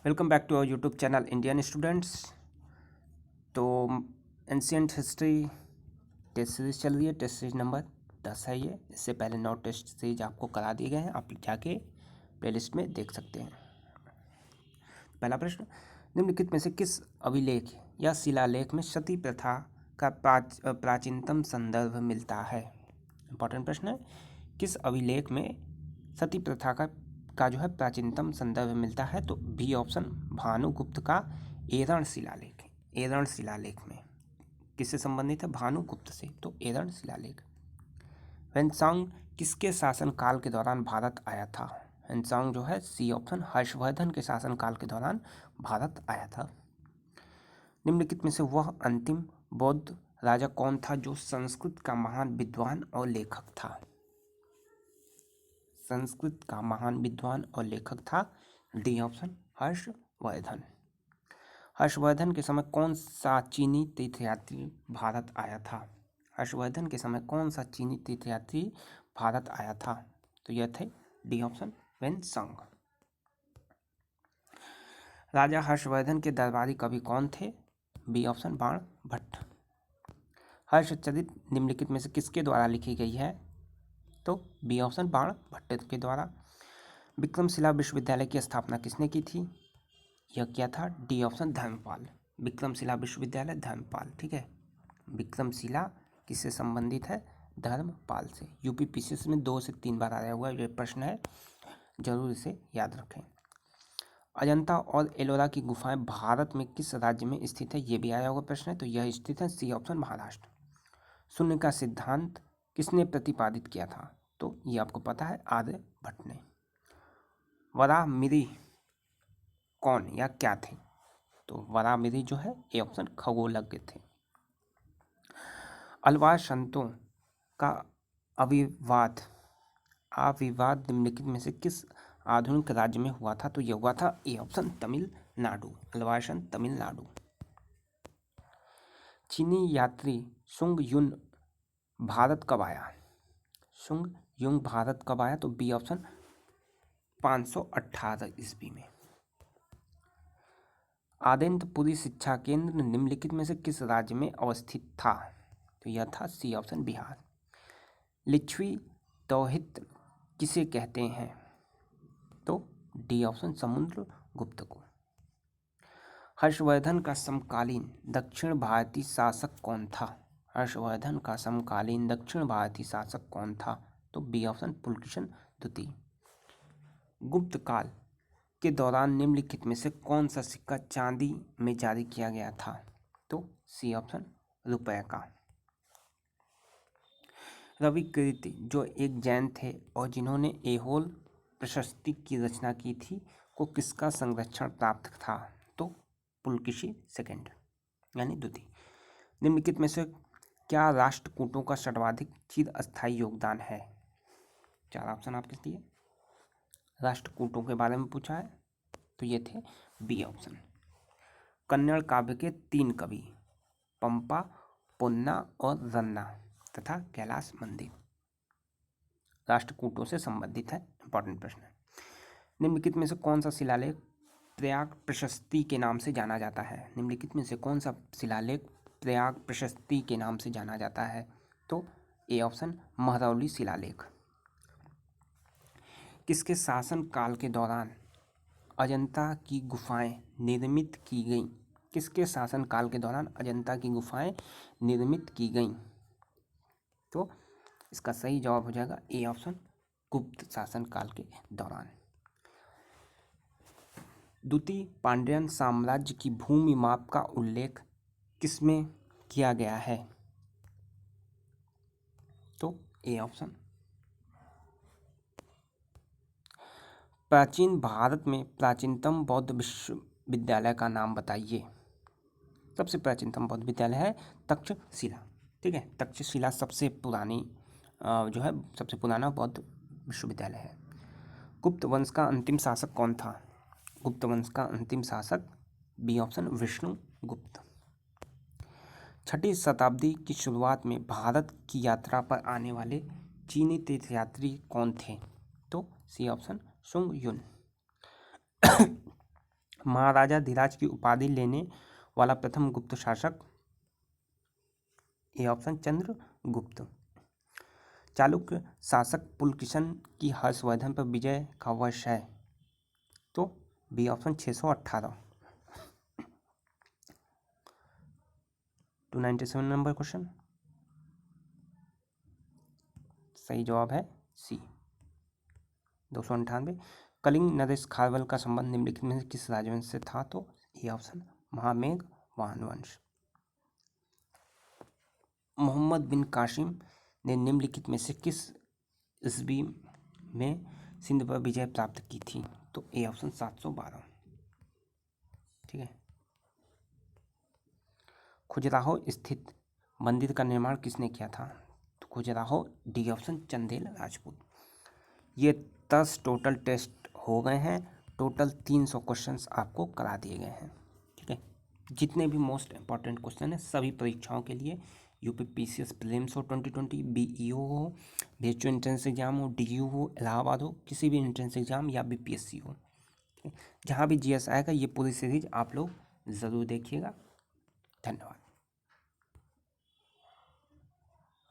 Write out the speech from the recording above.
Welcome back to our YouTube channel Indian students. तो ancient history test series चल रही है। टेस्ट सीरीज नंबर 10 है ये। इससे पहले 9 टेस्ट सीरीज आपको करा दिए गए हैं, आप जाके प्लेलिस्ट में देख सकते हैं। पहला प्रश्न, निम्नलिखित में से किस अभिलेख या शिलालेख में सती प्रथा का प्राचीनतम संदर्भ मिलता है? इंपॉर्टेंट प्रश्न है। किस अभिलेख में सती प्रथा का जो है प्राचीनतम संदर्भ मिलता है? तो बी ऑप्शन, भानुगुप्त का एरण शिलालेख। एरण शिलालेख में किससे संबंधित है? भानुगुप्त से, तो एरण शिलालेख। वेन्सांग किसके शासनकाल के दौरान भारत आया था? वेन्सांग जो है सी ऑप्शन, हर्षवर्धन के शासनकाल के दौरान भारत आया था। निम्नलिखित में से वह अंतिम बौद्ध राजा कौन था जो संस्कृत का महान विद्वान और लेखक था? संस्कृत का महान विद्वान और लेखक था डी ऑप्शन, हर्षवर्धन। हर्षवर्धन के समय कौन सा चीनी तीर्थयात्री भारत आया था? हर्षवर्धन के समय कौन सा चीनी तीर्थयात्री भारत आया था? तो यह थे डी ऑप्शन, वेन्सांग। राजा हर्षवर्धन के दरबारी कवि कौन थे? बी ऑप्शन, बाण भट्ट। हर्षचरित निम्नलिखित में से किसके द्वारा लिखी गई है? तो बी ऑप्शन, बाण भट्ट के द्वारा। विक्रमशिला विश्वविद्यालय की स्थापना किसने की थी? यह क्या था? D option, Dharmpal. विक्रमशिला विश्वविद्यालय धर्मपाल। ठीक है, विक्रमशिला किससे संबंधित है? धर्मपाल से। यूपी पीसीएस में 2 से 3 बार आया हुआ ये प्रश्न है, जरूर इसे याद रखें। अजंता और एलोरा की गुफाएं भारत में किस राज्य में स्थित है? ये भी आया हुआ प्रश्न है, तो यह स्थित है सी ऑप्शन, महाराष्ट्र। शून्य का सिद्धांत किसने प्रतिपादित किया था? तो ये आपको पता है, आर्यभट्ट ने। वराहमिहिर कौन या क्या थे? तो वराहमिहिर जो है ए ऑप्शन, खगोलज्ञ थे। अलवार संतों का अविवाद निम्नलिखित में से किस आधुनिक राज्य में हुआ था? तो यह हुआ था ए ऑप्शन, तमिलनाडु। अलवार संत तमिलनाडु। चीनी यात्री सुंग युन भारत कब आया? सुंग युंग भारत कब आया? तो बी ऑप्शन, 518 ईस्वी में। आदित्यपुरी शिक्षा केंद्र निम्नलिखित में से किस राज्य में अवस्थित था? तो यह था सी ऑप्शन, बिहार। लिच्छवी तौहित्र किसे कहते हैं? तो डी ऑप्शन, समुद्रगुप्त को। हर्षवर्धन का समकालीन दक्षिण भारतीय शासक कौन था? हर्षवर्धन का समकालीन दक्षिण भारतीय शासक कौन था? तो बी ऑप्शन, पुलकेशिन द्वितीय। गुप्त काल के दौरान निम्नलिखित में से कौन सा सिक्का चांदी में जारी किया गया था? तो सी ऑप्शन, रुपये का। रवि कीर्ति जो एक जैन थे और जिन्होंने ऐहोल प्रशस्ति की रचना की थी, को किसका संरक्षण प्राप्त था? तो पुलकेशी सेकंड यानी द्वितीय। निम्नलिखित में से क्या राष्ट्रकूटों का सर्वाधिक चिरस्थायी योगदान है? 4 ऑप्शन आपके लिए। राष्ट्रकूटों के बारे में पूछा है, तो ये थे बी ऑप्शन। कन्नड़ काव्य के 3 कवि पंपा, पोन्ना और रन्ना तथा कैलाश मंदिर राष्ट्रकूटों से संबंधित है। इंपॉर्टेंट प्रश्न है। निम्नलिखित में से कौन सा शिलालेख प्रयाग प्रशस्ति के नाम से जाना जाता है? निम्नलिखित में से कौन सा शिलालेख प्रयाग प्रशस्ति के नाम से जाना जाता है? तो ए ऑप्शन, महरौली शिलालेख। किसके शासन काल के दौरान अजंता की गुफाएं निर्मित की गईं? किसके शासन काल के दौरान अजंता की गुफाएं निर्मित की गईं? तो इसका सही जवाब हो जाएगा ए ऑप्शन, गुप्त शासन काल के दौरान। द्वितीय पांड्यन साम्राज्य की भूमि माप का उल्लेख किसमें किया गया है? तो ए ऑप्शन। प्राचीन भारत में प्राचीनतम बौद्ध विश्वविद्यालय का नाम बताइए। सबसे प्राचीनतम बौद्ध विद्यालय है तक्षशिला। ठीक है, तक्षशिला सबसे पुरानी जो है सबसे पुराना बौद्ध विश्वविद्यालय है। गुप्त वंश का अंतिम शासक कौन था? गुप्त वंश का अंतिम शासक बी ऑप्शन, विष्णुगुप्त। 6वीं शताब्दी की शुरुआत में भारत की यात्रा पर आने वाले चीनी तीर्थयात्री कौन थे? तो सी ऑप्शन, सुंग युन। महाराजा धीराज की उपाधि लेने वाला प्रथम गुप्त शासक? A option Chandragupta. चालुक्य शासक पुलकिशन की हर्षवर्धन पर विजय का वर्ष है? तो बी ऑप्शन 618। 297 नंबर क्वेश्चन, सही जवाब है सी। 298, कलिंग नरेश खारवेल का संबंध निम्नलिखित में से किस राजवंश से था? तो ए ऑप्शन महामेघवाहन वंश। मोहम्मद बिन कासिम ने निम्नलिखित में से किस ईस्वी में सिंध पर विजय प्राप्त की थी? तो ए ऑप्शन 712। ठीक है। खजुराहो स्थित मंदिर का निर्माण किसने किया था? तो खजुराहो, डी ऑप्शन चंदेल राजपूत। ये 10 टोटल टेस्ट हो गए हैं। टोटल 300 क्वेश्चंस आपको करा दिए गए हैं। ठीक है। जितने भी मोस्ट इंपॉर्टेंट क्वेश्चन हैं सभी परीक्षाओं के लिए, यूपीपीसीएस प्रीलिम्स हो 2020, बीईओ हो, बीएचयू एंट्रेंस एग्जाम हो, डीयू हो, इलाहाबाद हो, किसी भी एंट्रेंस एग्जाम या बीपीएससी हो, जहाँ भी जीएस आएगा ये पूरी सीरीज आप लोग ज़रूर देखिएगा। धन्यवाद।